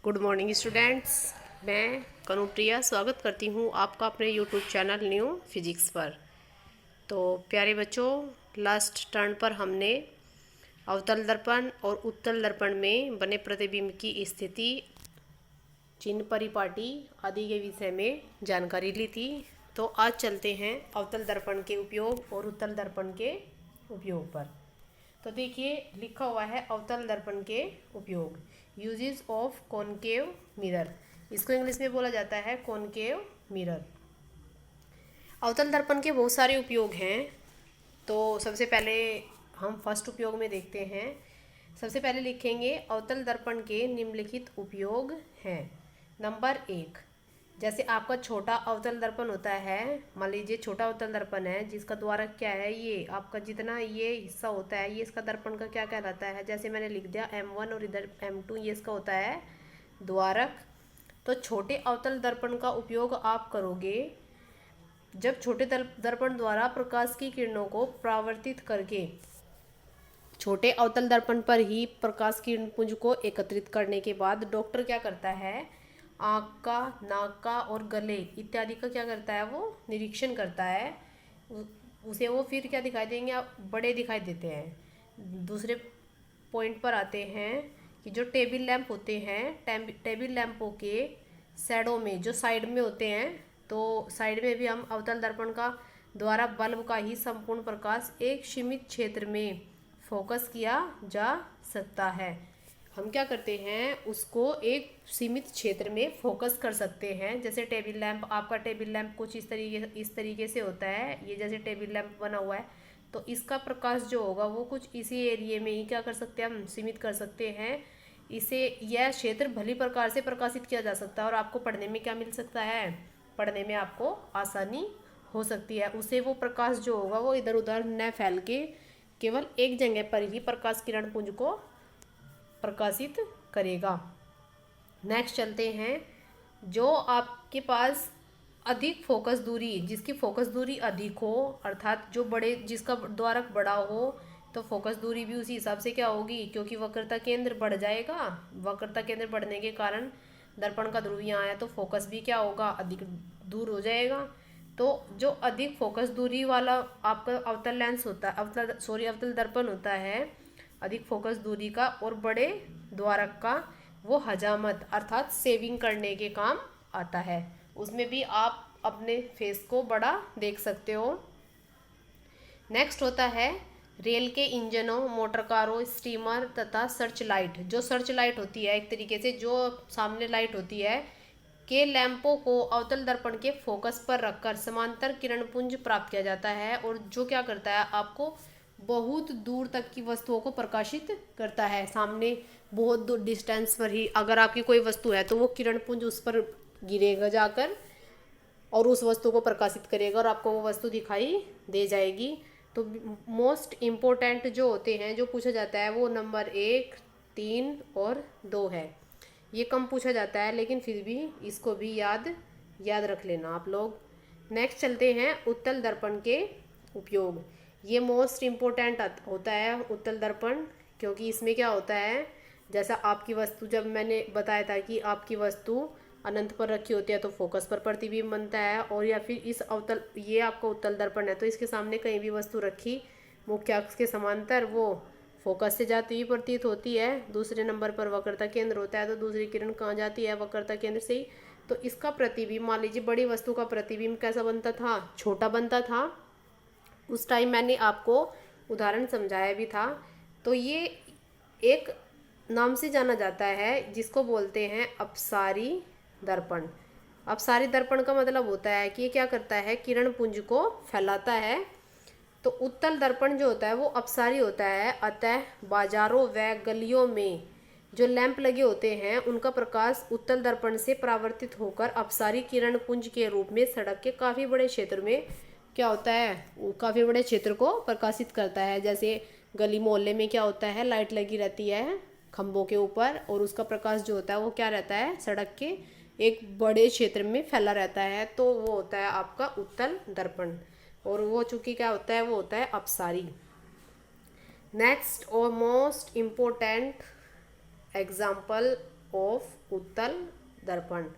Good morning students. मैं कनुप्रिया स्वागत करती हूँ आपका अपने यूट्यूब चैनल न्यू फिजिक्स पर। तो प्यारे बच्चों, लास्ट टर्न पर हमने अवतल दर्पण और उत्तल दर्पण में बने प्रतिबिंब की स्थिति, चिन्ह, परिपाटी आदि के विषय में जानकारी ली थी। तो आज चलते हैं अवतल दर्पण के उपयोग और उत्तल दर्पण के उपयोग पर। तो देखिए, लिखा हुआ है अवतल दर्पण के उपयोग, यूजेस ऑफ कॉनकेव मिरर। इसको इंग्लिश में बोला जाता है कॉनकेव मिरर। अवतल दर्पण के बहुत सारे उपयोग हैं। तो सबसे पहले हम फर्स्ट उपयोग में देखते हैं। सबसे पहले लिखेंगे अवतल दर्पण के निम्नलिखित उपयोग हैं। नंबर 1, जैसे आपका छोटा अवतल दर्पण होता है, मान लीजिए छोटा अवतल दर्पण है जिसका द्वारक क्या है, ये आपका जितना ये हिस्सा होता है, ये इसका दर्पण का क्या कहलाता है। जैसे मैंने लिख दिया M1 और इधर M2, ये इसका होता है द्वारक। तो छोटे अवतल दर्पण का उपयोग आप करोगे जब छोटे दर्पण द्वारा प्रकाश की किरणों को परावर्तित करके छोटे अवतल दर्पण पर ही प्रकाश किरण पुंज को एकत्रित करने के बाद डॉक्टर क्या करता है, आँख का, नाक का और गले इत्यादि का क्या करता है, वो निरीक्षण करता है। उसे वो फिर क्या दिखाई देंगे, बड़े दिखाई देते हैं। दूसरे पॉइंट पर आते हैं कि जो टेबल लैंप होते हैं, टेबल लैंपों के शैडो में जो साइड में होते हैं, तो साइड में भी हम अवतल दर्पण का द्वारा बल्ब का ही संपूर्ण प्रकाश एक सीमित क्षेत्र में फोकस किया जा सकता है। हम क्या करते हैं, उसको एक सीमित क्षेत्र में फोकस कर सकते हैं। जैसे टेबल लैंप, आपका टेबल लैंप कुछ इस तरीके से होता है। ये जैसे टेबल लैंप बना हुआ है, तो इसका प्रकाश जो होगा वो कुछ इसी एरिया में ही क्या कर सकते हैं, हम सीमित कर सकते हैं इसे। यह क्षेत्र भली प्रकार से प्रकाशित किया जा सकता है और आपको पढ़ने में क्या मिल सकता है, पढ़ने में आपको आसानी हो सकती है। उसे वो प्रकाश जो होगा वो इधर उधर न फैल के केवल एक जगह पर ही प्रकाश किरण पुंज को प्रकाशित करेगा। नेक्स्ट चलते हैं, जो आपके पास अधिक फोकस दूरी, जिसकी फोकस दूरी अधिक हो, अर्थात जो बड़े, जिसका द्वारक बड़ा हो, तो फोकस दूरी भी उसी हिसाब से क्या होगी, क्योंकि वक्रता केंद्र बढ़ जाएगा। वक्रता केंद्र बढ़ने के कारण दर्पण का ध्रुव यहाँ है, तो फोकस भी क्या होगा, अधिक दूर हो जाएगा। तो जो अधिक फोकस दूरी वाला आपका अवतल लेंस होता है, अवतल दर्पण होता है अधिक फोकस दूरी का और बड़े द्वारक का, वो हजामत अर्थात सेविंग करने के काम आता है। उसमें भी आप अपने फेस को बड़ा देख सकते हो। नेक्स्ट होता है रेल के इंजनों, मोटर कारों, स्टीमर तथा सर्च लाइट। जो सर्च लाइट होती है, एक तरीके से जो सामने लाइट होती है, के लैंपों को अवतल दर्पण के फोकस पर रखकर समांतर किरण पुंज प्राप्त किया जाता है, और जो क्या करता है, आपको बहुत दूर तक की वस्तुओं को प्रकाशित करता है। सामने बहुत दूर डिस्टेंस पर ही अगर आपकी कोई वस्तु है, तो वो किरण पुंज उस पर गिरेगा जाकर और उस वस्तु को प्रकाशित करेगा और आपको वो वस्तु दिखाई दे जाएगी। तो मोस्ट इम्पोर्टेंट जो होते हैं, जो पूछा जाता है, वो नंबर 1, 3 और 2 है। ये कम पूछा जाता है, लेकिन फिर भी इसको भी याद रख लेना आप लोग। नेक्स्ट चलते हैं उत्तल दर्पण के उपयोग। ये मोस्ट इम्पोर्टेंट होता है उत्तल दर्पण, क्योंकि इसमें क्या होता है, जैसा आपकी वस्तु, जब मैंने बताया था कि आपकी वस्तु अनंत पर रखी होती है तो फोकस पर प्रतिबिंब बनता है, और या फिर इस अवतल, ये आपका उत्तल दर्पण है तो इसके सामने कहीं भी वस्तु रखी मुख्य अक्ष के समांतर, वो फोकस से जाती हुई प्रतीत होती है। दूसरे नंबर पर वक्रता केंद्र होता है, तो दूसरी किरण कहाँ जाती है, वक्रता केंद्र से ही। तो इसका प्रतिबिंब, मान लीजिए बड़ी वस्तु का प्रतिबिंब कैसा बनता था, छोटा बनता था। उस टाइम मैंने आपको उदाहरण समझाया भी था। तो ये एक नाम से जाना जाता है जिसको बोलते हैं अपसारी दर्पण। अपसारी दर्पण का मतलब होता है कि ये क्या करता है, किरण पुंज को फैलाता है। तो उत्तल दर्पण जो होता है वो अपसारी होता है, अतः बाजारों व गलियों में जो लैंप लगे होते हैं उनका प्रकाश उत्तल दर्पण से परावर्तित होकर अपसारी किरण पुंज के रूप में सड़क के काफ़ी बड़े क्षेत्र में क्या होता है, काफ़ी बड़े क्षेत्र को प्रकाशित करता है। जैसे गली मोहल्ले में क्या होता है, लाइट लगी रहती है खंभों के ऊपर, और उसका प्रकाश जो होता है वो क्या रहता है, सड़क के एक बड़े क्षेत्र में फैला रहता है। तो वो होता है आपका उत्तल दर्पण, और वो चूंकि क्या होता है, वो होता है अपसारी। नेक्स्ट और मोस्ट इम्पोर्टेंट एग्जाम्पल ऑफ उत्तल दर्पण।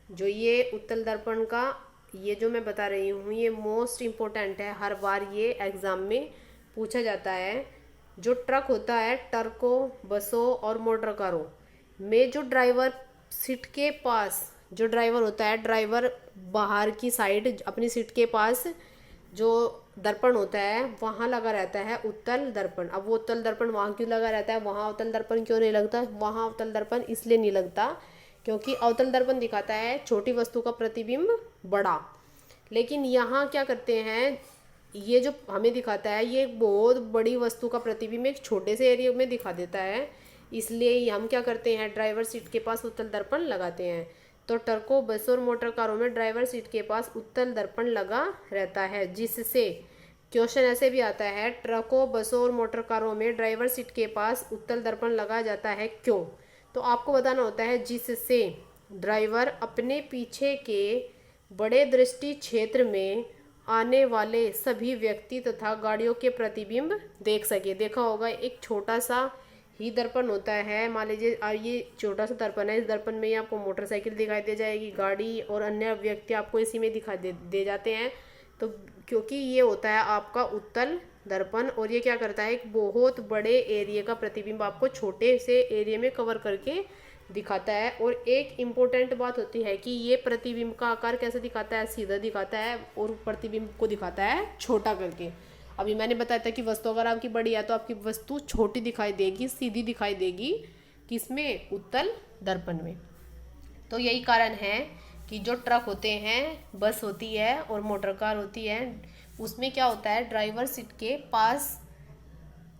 जो ये उत्तल दर्पण का ये जो मैं बता रही हूँ ये मोस्ट इम्पोर्टेंट है, हर बार ये एग्ज़ाम में पूछा जाता है। जो ट्रक होता है, ट्रकों, बसों और मोटर कारों में जो ड्राइवर सीट के पास जो ड्राइवर होता है, ड्राइवर बाहर की साइड अपनी सीट के पास जो दर्पण होता है वहाँ लगा रहता है उत्तल दर्पण। अब वो उत्तल दर्पण वहाँ क्यों लगा रहता है, वहाँ अवतल दर्पण क्यों नहीं लगता? वहाँ अवतल दर्पण इसलिए नहीं लगता क्योंकि अवतल दर्पण दिखाता है छोटी वस्तु का प्रतिबिंब बड़ा, लेकिन यहाँ क्या करते हैं, ये जो हमें दिखाता है ये एक बहुत बड़ी वस्तु का प्रतिबिंब एक छोटे से एरिया में दिखा देता है। इसलिए हम क्या करते हैं, ड्राइवर सीट के पास उत्तल दर्पण लगाते हैं। तो ट्रकों, बसों और मोटर कारों में ड्राइवर सीट के पास उत्तल दर्पण लगा रहता है, जिससे क्वेश्चन ऐसे भी आता है, ट्रकों, बसों और मोटर कारों में ड्राइवर सीट के पास उत्तल दर्पण लगाया जाता है, क्यों? तो आपको बताना होता है जिससे ड्राइवर अपने पीछे के बड़े दृष्टि क्षेत्र में आने वाले सभी व्यक्ति तथा गाड़ियों के प्रतिबिंब देख सके। देखा होगा एक छोटा सा ही दर्पण होता है, मान लीजिए ये छोटा सा दर्पण है, इस दर्पण में ही आपको मोटरसाइकिल दिखाई दे जाएगी, गाड़ी और अन्य व्यक्ति आपको इसी में दिखाई दे जाते हैं। तो क्योंकि ये होता है आपका उत्तल दर्पण और ये क्या करता है, एक बहुत बड़े एरिया का प्रतिबिंब आपको छोटे से एरिया में कवर करके दिखाता है। और एक इम्पोर्टेंट बात होती है कि ये प्रतिबिंब का आकार कैसे दिखाता है, सीधा दिखाता है और प्रतिबिंब को दिखाता है छोटा करके। अभी मैंने बताया था कि वस्तु अगर आपकी बड़ी है तो आपकी वस्तु छोटी दिखाई देगी, सीधी दिखाई देगी, किसमें? उत्तल दर्पण में। तो यही कारण है कि जो ट्रक होते हैं, बस होती है और मोटर कार होती है, उसमें क्या होता है, ड्राइवर सीट के पास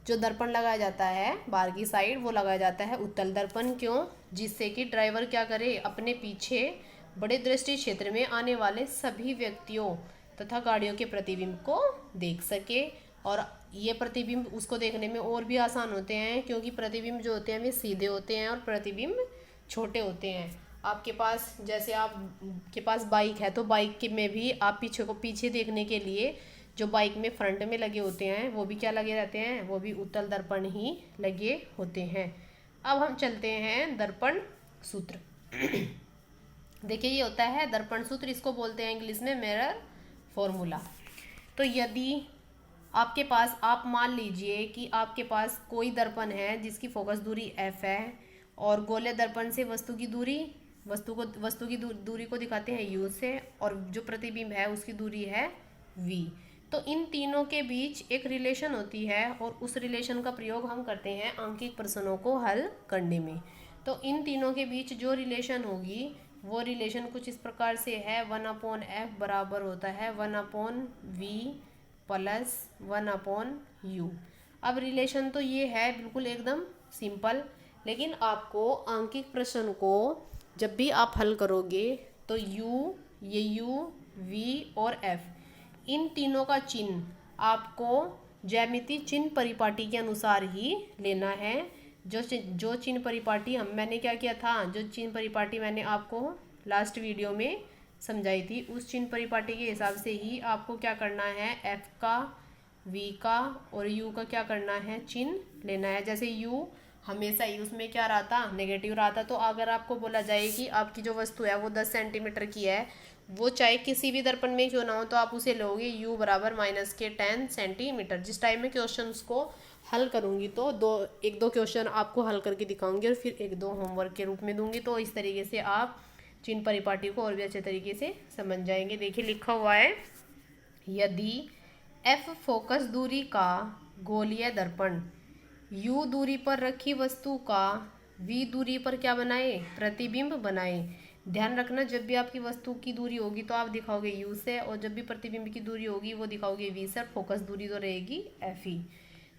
जो दर्पण लगाया जाता है बाहर की साइड वो लगाया जाता है उत्तल दर्पण। क्यों? जिससे कि ड्राइवर क्या करे, अपने पीछे बड़े दृष्टि क्षेत्र में आने वाले सभी व्यक्तियों तथा गाड़ियों के प्रतिबिंब को देख सके। और ये प्रतिबिंब उसको देखने में और भी आसान होते हैं क्योंकि प्रतिबिंब जो होते हैं वे सीधे होते हैं और प्रतिबिंब छोटे होते हैं। आपके पास जैसे आप के पास बाइक है तो बाइक के में भी आप पीछे देखने के लिए जो बाइक में फ्रंट में लगे होते हैं वो भी क्या लगे रहते हैं, वो भी उत्तल दर्पण ही लगे होते हैं। अब हम चलते हैं दर्पण सूत्र। देखिए ये होता है दर्पण सूत्र, इसको बोलते हैं इंग्लिश में मिरर फॉर्मूला। तो यदि आपके पास, आप मान लीजिए कि आपके पास कोई दर्पण है जिसकी फोकस दूरी f है और गोले दर्पण से वस्तु की दूरी को दिखाते हैं u से और जो प्रतिबिंब है उसकी दूरी है v। तो इन तीनों के बीच एक रिलेशन होती है और उस रिलेशन का प्रयोग हम करते हैं आंकिक प्रश्नों को हल करने में। तो इन तीनों के बीच जो रिलेशन होगी वो रिलेशन कुछ इस प्रकार से है, 1/f बराबर होता है 1/v प्लस 1/u। अब रिलेशन तो ये है बिल्कुल एकदम सिंपल, लेकिन आपको आंकिक प्रश्न को जब भी आप हल करोगे तो u, v और f इन तीनों का चिन्ह आपको ज्यामिति चिन्ह परिपाटी के अनुसार ही लेना है। जो चिन्ह परिपाटी मैंने क्या किया था, जो चिन्ह परिपाटी मैंने आपको लास्ट वीडियो में समझाई थी, उस चिन्ह परिपाटी के हिसाब से ही आपको क्या करना है, f का, v का और u का क्या करना है, चिन्ह लेना है। जैसे u हमेशा ही उसमें क्या रहा था, नेगेटिव रहा था। तो अगर आपको बोला जाए कि आपकी जो वस्तु है वो 10 सेंटीमीटर की है, वो चाहे किसी भी दर्पण में क्यों ना हो, तो आप उसे लोगे u बराबर -10 सेंटीमीटर। जिस टाइम में क्वेश्चन को हल करूँगी तो एक दो क्वेश्चन आपको हल करके दिखाऊंगी और फिर 1-2 होमवर्क के रूप में दूंगी। तो इस तरीके से आप चिन्ह परिपाटी को और भी अच्छे तरीके से समझ जाएंगे। देखिए लिखा हुआ है, यदि f फोकस दूरी का गोलीय दर्पण u दूरी पर रखी वस्तु का v दूरी पर क्या बनाए, प्रतिबिंब बनाए। ध्यान रखना, जब भी आपकी वस्तु की दूरी होगी तो आप दिखाओगे u से और जब भी प्रतिबिंब की दूरी होगी वो दिखाओगे v से, फोकस दूरी तो रहेगी f ही।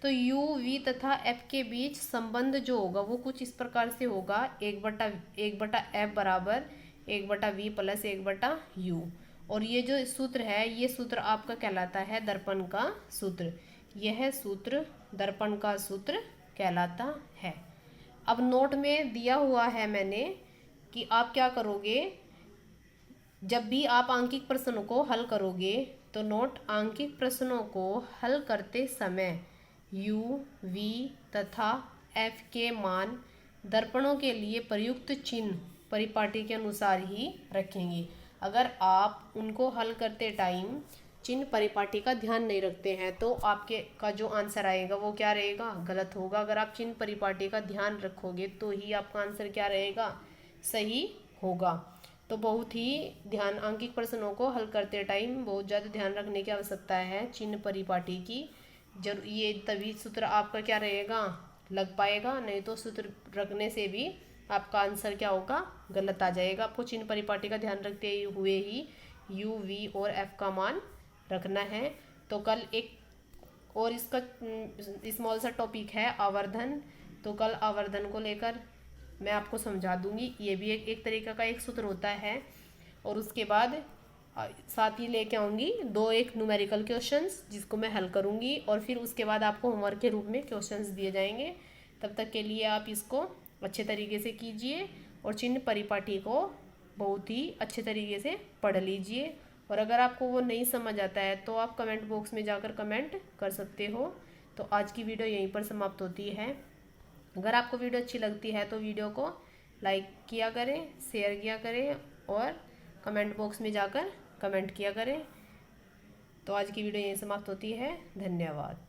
तो u, v तथा f के बीच संबंध जो होगा वो कुछ इस प्रकार से होगा, 1/f बराबर 1/v प्लस 1/u। और ये जो सूत्र है ये सूत्र आपका कहलाता है दर्पण का सूत्र। यह सूत्र दर्पण का सूत्र कहलाता है। अब नोट में दिया हुआ है मैंने कि आप क्या करोगे, जब भी आप आंकिक प्रश्नों को हल करोगे तो नोट, आंकिक प्रश्नों को हल करते समय u, v तथा f के मान दर्पणों के लिए प्रयुक्त चिन्ह परिपाटी के अनुसार ही रखेंगे। अगर आप उनको हल करते टाइम चिन्ह परिपाटी का ध्यान नहीं रखते हैं तो आपके का जो आंसर आएगा वो क्या रहेगा, गलत होगा। अगर आप चिन्ह परिपाटी का ध्यान रखोगे तो ही आपका आंसर क्या रहेगा, सही होगा। तो बहुत ही ध्यान आंकिक प्रश्नों को हल करते टाइम बहुत ज़्यादा ध्यान रखने की आवश्यकता है चिन्ह परिपाटी की। ये तभी सूत्र आपका क्या रहेगा, लग पाएगा, नहीं तो सूत्र रखने से भी आपका आंसर क्या होगा, गलत आ जाएगा। आपको चिन्ह परिपाटी का ध्यान रखते हुए ही u, v और f का मान रखना है। तो कल एक और इसका स्मॉल सा टॉपिक है आवर्धन। तो कल आवर्धन को लेकर मैं आपको समझा दूंगी। ये भी एक तरीके का एक सूत्र होता है। और उसके बाद साथ ही लेके आऊँगी एक न्यूमेरिकल क्वेश्चंस जिसको मैं हल करूँगी और फिर उसके बाद आपको होमवर्क के रूप में क्वेश्चंस दिए जाएंगे। तब तक के लिए आप इसको अच्छे तरीके से कीजिए और चिन्ह परिपाटी को बहुत ही अच्छे तरीके से पढ़ लीजिए। और अगर आपको वो नहीं समझ आता है तो आप कमेंट बॉक्स में जाकर कमेंट कर सकते हो। तो आज की वीडियो यहीं पर समाप्त होती है। अगर आपको वीडियो अच्छी लगती है तो वीडियो को लाइक किया करें, शेयर किया करें और कमेंट बॉक्स में जाकर कमेंट किया करें। तो आज की वीडियो यहीं समाप्त होती है। धन्यवाद।